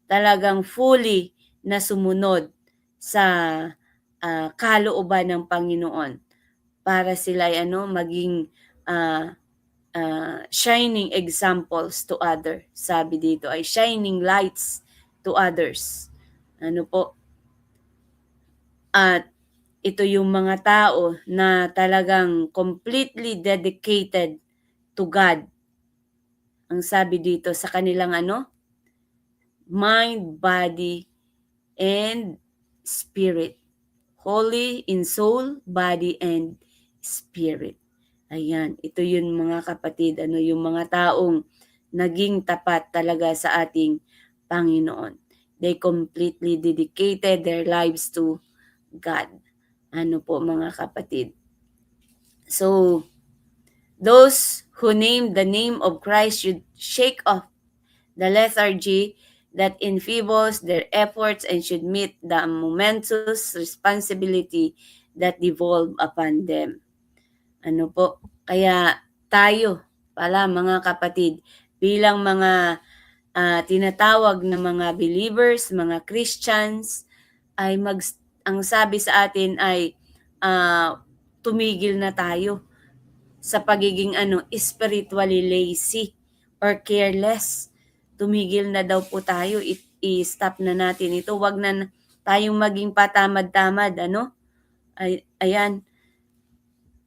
talagang fully na sumunod sa kalooban ng Panginoon para sila ay maging shining examples to others. Sabi dito ay shining lights to others. At ito yung mga tao na talagang completely dedicated to God. Ang sabi dito sa kanilang mind, body, and spirit. Holy in soul, body, and spirit. Ayan, ito yun mga kapatid, yung mga taong naging tapat talaga sa ating Panginoon. They completely dedicated their lives to God. Po mga kapatid. So, those who name the name of Christ should shake off the lethargy that enfeebles their efforts and should meet the momentous responsibility that devolve upon them. Kaya tayo pala mga kapatid, bilang mga tinatawag na mga believers, mga Christians, ay ang sabi sa atin ay tumigil na tayo sa pagiging spiritually lazy or careless. Tumigil na daw po tayo, i-stop na natin ito. Wag na tayong maging patamad-tamad, ayan.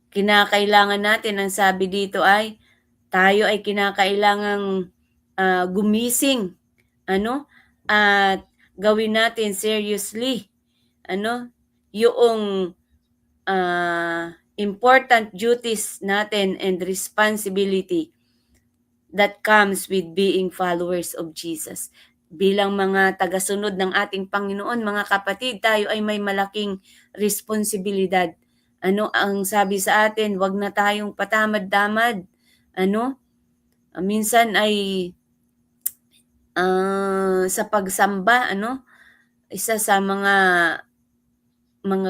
Kinakailangan natin, ang sabi dito ay tayo ay kinakailangang gumising, at gawin natin seriously, yung important duties natin and responsibility that comes with being followers of Jesus. Bilang mga tagasunod ng ating Panginoon, mga kapatid, tayo ay may malaking responsibilidad. Ang sabi sa atin, wag na tayong patamad-tamad. Minsan ay sa pagsamba, isa sa mga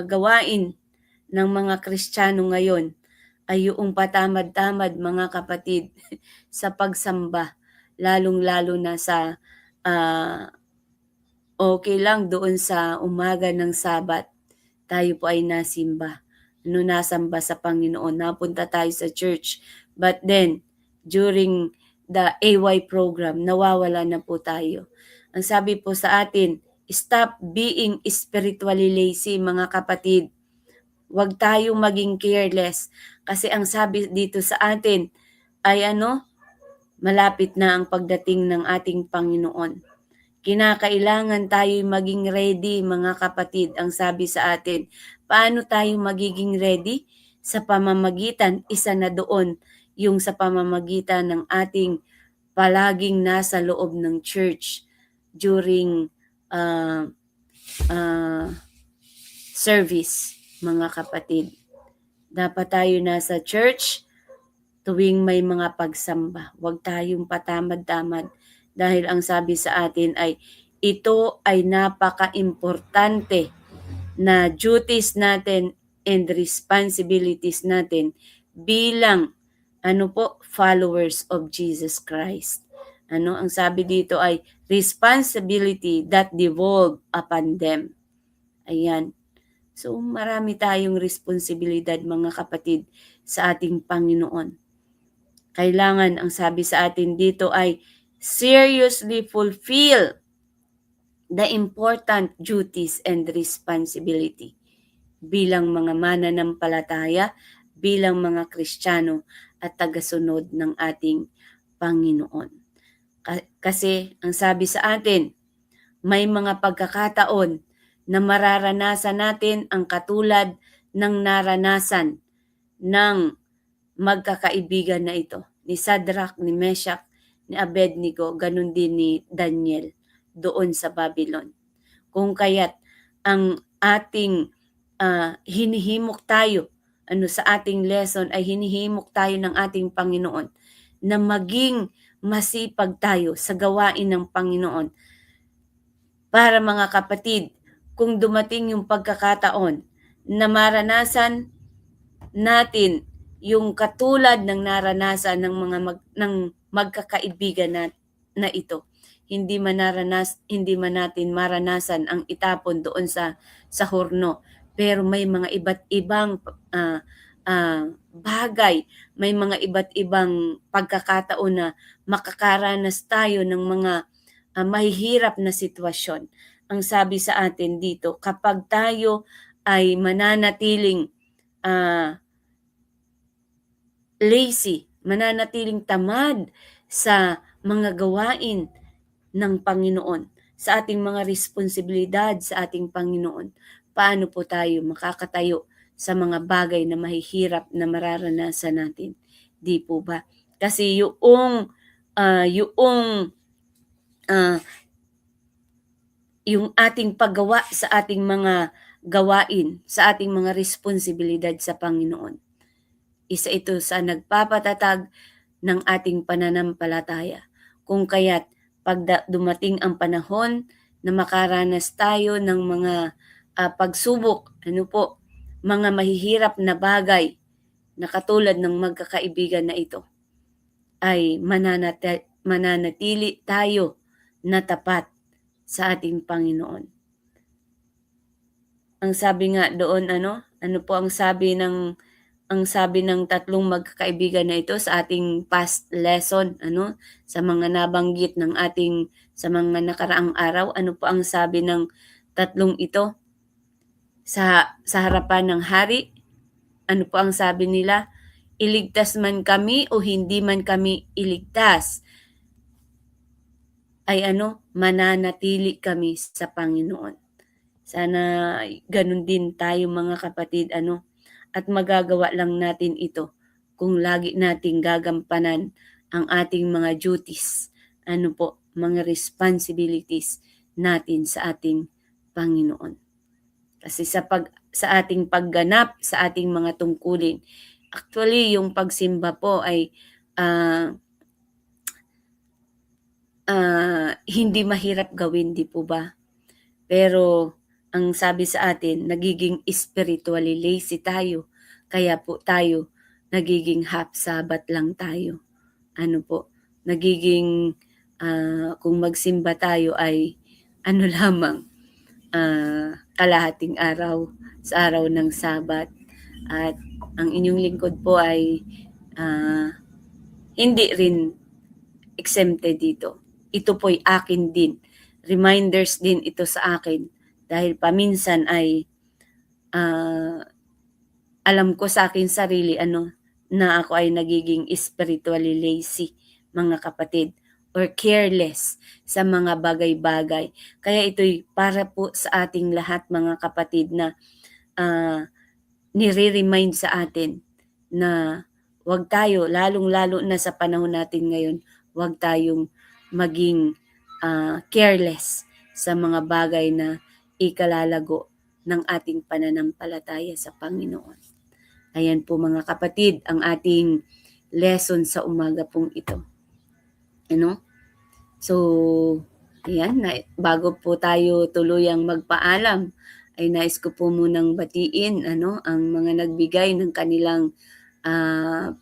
gawain ng mga Kristiyano ngayon ay yung patamad-tamad, mga kapatid, sa pagsamba, lalong-lalo na sa okay lang doon sa umaga ng Sabat, tayo po ay nasimba, nasamba sa Panginoon, napunta tayo sa church, but then during the AY program, nawawala na po tayo. Ang sabi po sa atin, stop being spiritually lazy, mga kapatid. Huwag tayong maging careless. Kasi ang sabi dito sa atin ay malapit na ang pagdating ng ating Panginoon. Kinakailangan tayo maging ready, mga kapatid. Ang sabi sa atin, paano tayo magiging ready? Sa pamamagitan, isa na doon, yung sa pamamagitan ng ating palaging nasa loob ng church during service, mga kapatid. Dapat tayo nasa church tuwing may mga pagsamba. Huwag tayong patamad-tamad dahil ang sabi sa atin ay ito ay napaka-importante na duties natin and responsibilities natin bilang followers of Jesus Christ. Ang sabi dito ay responsibility that devolve upon them. Ayan. So marami tayong responsibilidad, mga kapatid, sa ating Panginoon. Kailangan, ang sabi sa atin dito ay seriously fulfill the important duties and responsibility bilang mga mananampalataya, bilang mga Kristiyano at tagasunod ng ating Panginoon. Kasi ang sabi sa atin, may mga pagkakataon na mararanasan natin ang katulad ng naranasan ng magkakaibigan na ito, ni Shadrach, ni Meshach, ni Abednego, ganun din ni Daniel doon sa Babylon. Kung kaya't ang ating hinihimok tayo sa ating lesson ay hinihimok tayo ng ating Panginoon na maging masipag tayo sa gawain ng Panginoon. Para mga kapatid, kung dumating yung pagkakataon na maranasan natin yung katulad ng naranasan ng ng magkakaibigan na ito, hindi man natin maranasan ang itapon doon sa horno, pero may mga iba't ibang bagay, may mga iba't ibang pagkakataon na makakaranas tayo ng mga mahihirap na sitwasyon. Ang sabi sa atin dito, kapag tayo ay mananatiling lazy, mananatiling tamad sa mga gawain ng Panginoon, sa ating mga responsibilidad sa ating Panginoon, paano po tayo makakatayo sa mga bagay na mahihirap na mararanasan natin? Di po ba? Kasi yung ating paggawa sa ating mga gawain, sa ating mga responsibilidad sa Panginoon, isa ito sa nagpapatatag ng ating pananampalataya. Kung kaya't pag dumating ang panahon na makaranas tayo ng mga pagsubok, mga mahihirap na bagay na katulad ng magkakaibigan na ito, ay mananatili tayo na tapat sa ating Panginoon. Ang sabi nga doon, ano po ang sabi ng tatlong magkakaibigan na ito sa ating past lesson, sa mga nabanggit ng sa mga nakaraang araw, ano po ang sabi ng tatlong ito sa harapan ng hari? Ano po ang sabi nila? Iligtas man kami o hindi man kami iligtas, ay mananatili kami sa Panginoon. Sana ganun din tayo mga kapatid, at magagawa lang natin ito kung lagi nating gagampanan ang ating mga duties, mga responsibilities natin sa ating Panginoon. Kasi sa ating pagganap sa ating mga tungkulin, actually yung pagsimba po ay hindi mahirap gawin, di po ba? Pero ang sabi sa atin, nagiging spiritually lazy tayo. Kaya po tayo, nagiging half Sabbath lang tayo. Nagiging, kung magsimba tayo ay, lamang, kalahating araw sa araw ng Sabat. At ang inyong lingkod po ay, hindi rin exempted dito. Ito po'y akin din. Reminders din ito sa akin. Dahil paminsan ay alam ko sa akin sarili na ako ay nagiging spiritually lazy, mga kapatid, or careless sa mga bagay-bagay. Kaya ito'y para po sa ating lahat, mga kapatid, na nire-remind sa atin na wag tayo, lalong-lalo na sa panahon natin ngayon, wag tayong maging careless sa mga bagay na ikalalago ng ating pananampalataya sa Panginoon. Ayan po mga kapatid, ang ating lesson sa umaga pong ito. So, ayan, bago po tayo tuluyang magpaalam, ay nais ko po munang batiin ang mga nagbigay ng kanilang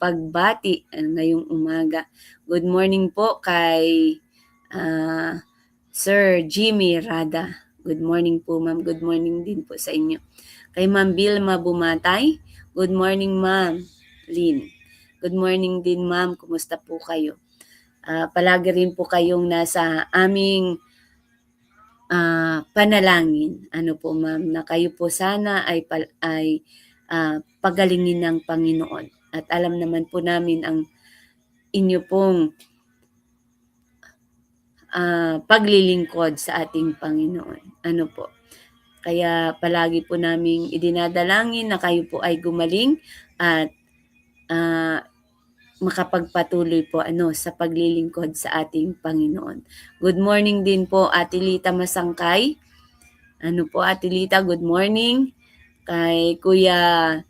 pagbati ngayong umaga. Good morning po kay Sir Jimmy Rada. Good morning po, ma'am. Good morning din po sa inyo. Kay Ma'am Vilma Bumatay. Good morning, Ma'am Lynn. Good morning din, ma'am. Kumusta po kayo? Palagi rin po kayong nasa aming panalangin. Po, ma'am, na kayo po sana ay pagalingin ng Panginoon. At alam naman po namin ang inyo pong paglilingkod sa ating Panginoon. Po. Kaya palagi po naming idinadalangin na kayo po ay gumaling at makapagpatuloy po sa paglilingkod sa ating Panginoon. Good morning din po, Ate Lita Masangkay. Ano po, Ate Lita, good morning. Kay Kuya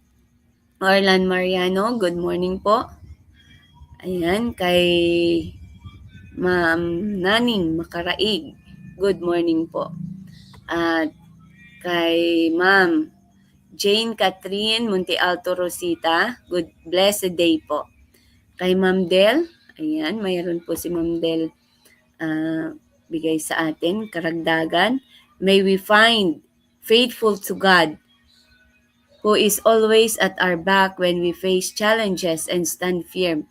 Orlan Mariano, good morning po. Ayan, kay Ma'am Naning Makaraig, good morning po. At kay Ma'am Jane Catherine Monte Alto Rosita, good blessed day po. Kay Ma'am Del, ayan, mayroon po si Ma'am Del bigay sa atin, karagdagan. May we find faithful to God, who is always at our back when we face challenges and stand firm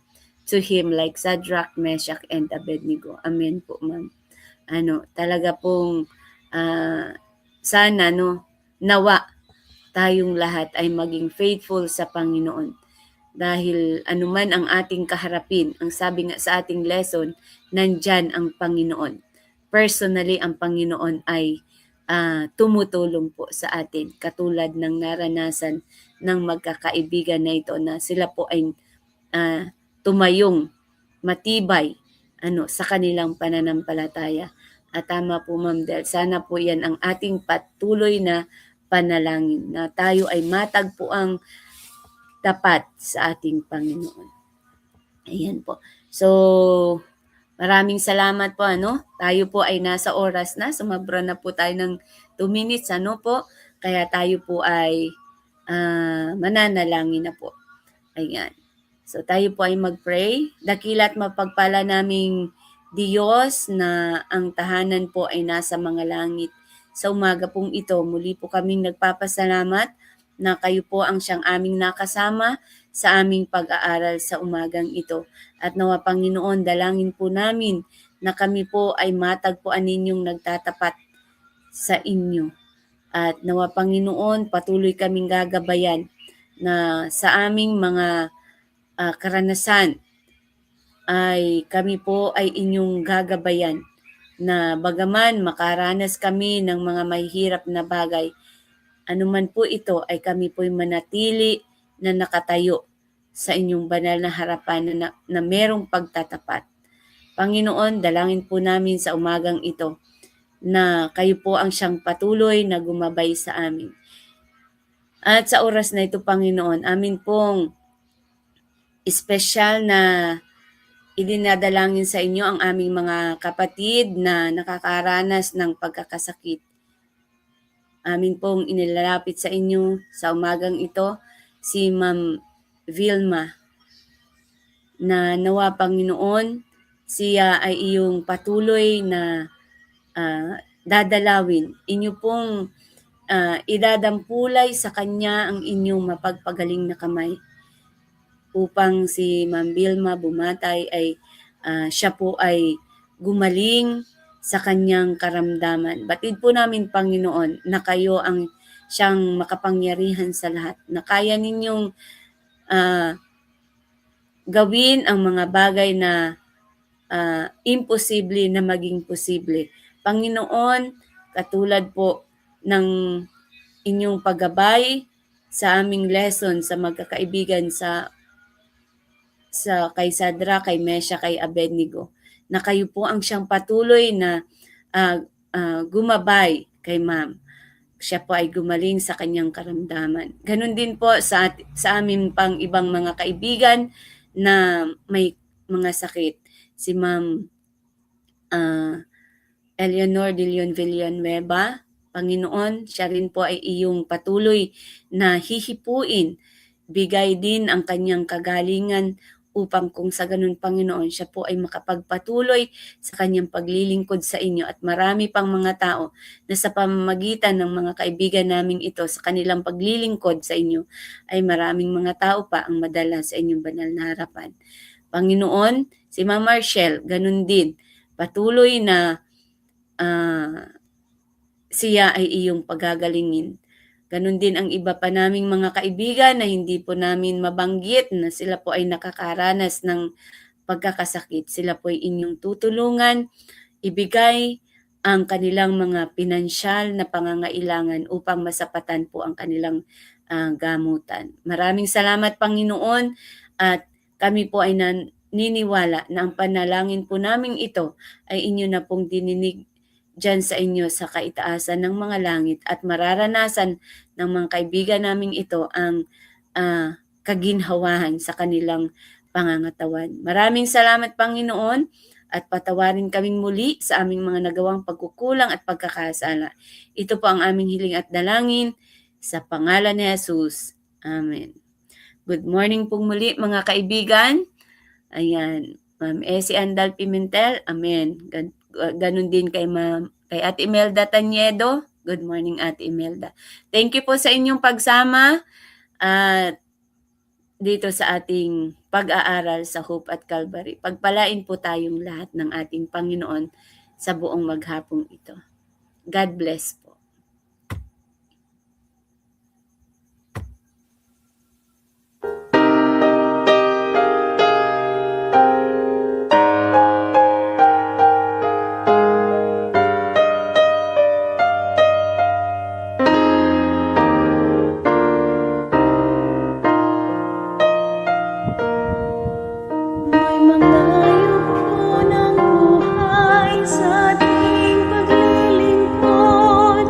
to Him like Shadrach, Meshach, and Abednego. Amen po, ma'am. Talaga pong sana, nawa tayong lahat ay maging faithful sa Panginoon. Dahil anuman ang ating kaharapin, ang sabi nga sa ating lesson, nandyan ang Panginoon. Personally, ang Panginoon ay tumutulong po sa atin. Katulad ng naranasan ng magkakaibigan na ito na sila po ay tumayong matibay sa kanilang pananampalataya. At tama po, Ma'am Del, sana po yan ang ating patuloy na panalangin na tayo ay matagpuang tapat sa ating Panginoon. Ayan po. So, maraming salamat po. Tayo po ay nasa oras na. Sumabra na po tayo ng 2 minutes. Po? Kaya tayo po ay mananalangin na po. Ayan. So, tayo po ay mag-pray. Dakila't mapagpala naming Diyos na ang tahanan po ay nasa mga langit. Sa umaga pong ito, muli po kaming nagpapasalamat na kayo po ang siyang aming nakasama sa aming pag-aaral sa umagang ito. At nawa Panginoon, dalangin po namin na kami po ay matagpuan ninyong nagtatapat sa inyo. At nawa Panginoon, patuloy kaming gagabayan na sa aming mga karanasan ay kami po ay inyong gagabayan na bagaman makaranas kami ng mga mahihirap na bagay, anuman po ito ay kami po'y manatili na nakatayo sa inyong banal na harapan na merong pagtatapat. Panginoon, dalangin po namin sa umagang ito na kayo po ang siyang patuloy na gumabay sa amin. At sa oras na ito, Panginoon, amin pong espesyal na idinadalangin sa inyo ang aming mga kapatid na nakakaranas ng pagkakasakit. Amin pong inilalapit sa inyo sa umagang ito si Ma'am Vilma na nawa Panginoon siya ay iyong patuloy na dadalawin. Inyo pong idadampulay sa kanya ang inyong mapagpagaling na kamay upang si Ma'am Vilma bumatay ay siya po ay gumaling sa kanyang karamdaman. Batid po namin, Panginoon, na kayo ang siyang makapangyarihan sa lahat, na kaya ninyong gawin ang mga bagay na imposible na maging posible. Panginoon, katulad po ng inyong paggabay sa aming lesson sa magkakaibigan sa kay Shadrach, kay Meshach, kay Abednego, na kayo po ang siyang patuloy na gumabay kay Ma'am. Siya po ay gumaling sa kanyang karamdaman. Ganon din po sa amin pang ibang mga kaibigan na may mga sakit. Si Ma'am Eleanor de Leon Villanueva, Panginoon, siya rin po ay iyong patuloy na hihipuin. Bigay din ang kanyang kagalingan upang kung sa ganun, Panginoon, siya po ay makapagpatuloy sa kanyang paglilingkod sa inyo at marami pang mga tao na sa pamamagitan ng mga kaibigan naming ito sa kanilang paglilingkod sa inyo ay maraming mga tao pa ang madala sa inyong banal na harapan. Panginoon, si Ma'am Marshall, ganun din, patuloy na siya ay iyong pagagalingin. Ganon din ang iba pa naming mga kaibigan na hindi po namin mabanggit na sila po ay nakakaranas ng pagkakasakit. Sila po ay inyong tutulungan, ibigay ang kanilang mga pinansyal na pangangailangan upang masapatan po ang kanilang gamutan. Maraming salamat, Panginoon, at kami po ay naniniwala na ang panalangin po namin ito ay inyo na pong dininig dyan sa inyo sa kaitaasan ng mga langit at mararanasan ng mga kaibigan naming ito ang kaginhawahan sa kanilang pangangatawan. Maraming salamat, Panginoon, at patawarin kaming muli sa aming mga nagawang pagkukulang at pagkakasala. Ito po ang aming hiling at dalangin sa pangalan ni Jesus. Amen. Good morning po muli mga kaibigan. Ayan, Ma'am Essie Andal Pimentel. Amen. Ganun din kay Ate Imelda Tanyedo. Good morning, Ate Imelda. Thank you po sa inyong pagsama at dito sa ating pag-aaral sa Hope at Calvary. Pagpalain po tayong lahat ng ating Panginoon sa buong maghapong ito. God bless po.
May mga yugto ng buhay sa ating paglilingkod.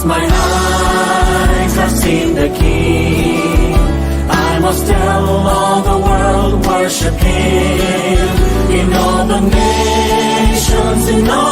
my eyes have seen the King. I must tell all the world, worship Him. In all the nations, in all